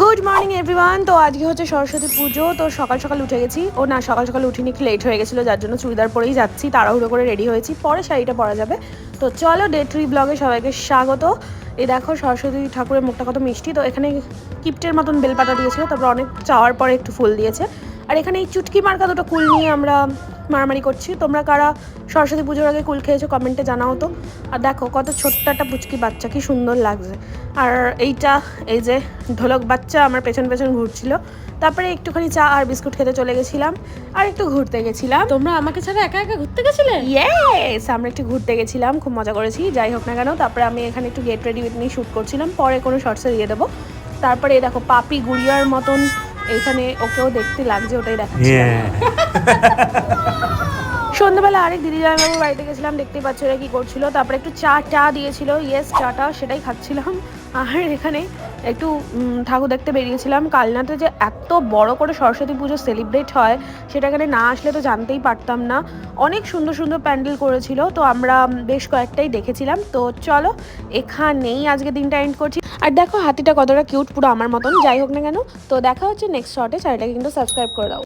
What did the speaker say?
Good morning everyone. তো আজকে হচ্ছে সরস্বতী পুজো। তো সকাল সকাল উঠে গেছি। সকাল সকাল উঠিনি, একটু লেট হয়ে গেছিলো, যার জন্য চুড়িদার পরেই যাচ্ছি, তাড়াহুড়ো করে রেডি হয়েছি, পরে শাড়িটা পরা যাবে। তো চলো ডে 3 ব্লগে সবাইকে স্বাগত। এই দেখো সরস্বতী ঠাকুরের মুখটা কত মিষ্টি। তো এখানে কিপ্টের মতন বেলপাতা দিয়েছিল, তারপর অনেক চাওয়ার পরে একটু ফুল দিয়েছে। আর এখানে এই চুটকি মার্কা দুটো কুল নিয়ে আমরা মারামারি করছি। তোমরা কারা সরস্বতী পুজোর আগে কুল খেয়েছো কমেন্টে জানাও তো। আর দেখো কত ছোট্ট একটা পুচকি বাচ্চা, কি সুন্দর লাগছে। আর এইটা এই যে ঢোলক বাচ্চা আমার পেছন পেছন ঘুরছিল। তারপরে একটুখানি চা আর বিস্কুট খেতে চলে গেছিলাম, আর একটু ঘুরতে গেছিলাম। তোমরা আমাকে ছাড়া একা একা ঘুরতে গেছিলে? ইয়েস, আমরা একটু ঘুরতে গেছিলাম, খুব মজা করেছি। যাই হোক না কেন, তারপরে আমি এখানে একটু গেট রেডি নিয়ে শ্যুট করছিলাম, পরে কোনো শর্টসে দিয়ে দেবো। তারপরে এই দেখো পাপি গুড়িয়ার মতন এখানে ওকেও দেখতে লাগছে, ওটাই দেখাচ্ছিলাম। সন্ধ্যাবেলা আরেক দিদি জামাইবাবুর বাড়িতে গেছিলাম, দেখতেই পাচ্ছ এরা কি করছিল। তারপরে একটু চা দিয়েছিল, ইয়েস চাটা, সেটাই খাচ্ছিলাম। আর এখানে একটু ঠাকুর দেখতে বেরিয়েছিলাম। কালনাতে যে এত বড় করে সরস্বতী পুজো সেলিব্রেট হয়, সেটা এখানে না আসলে তো জানতেই পারতাম না। অনেক সুন্দর সুন্দর প্যান্ডেল করেছিল, তো আমরা বেশ কয়েকটাই দেখেছিলাম। তো চলো এখানেই আজকে দিনটা এন্ড করছি। আর দেখো হাতিটা কতটা কিউট, পুরো আমার মতন। যাই হোক না কেন, তো দেখা হচ্ছে নেক্সট শর্টে। চ্যানেলটাকে কিন্তু সাবস্ক্রাইব করে দাও।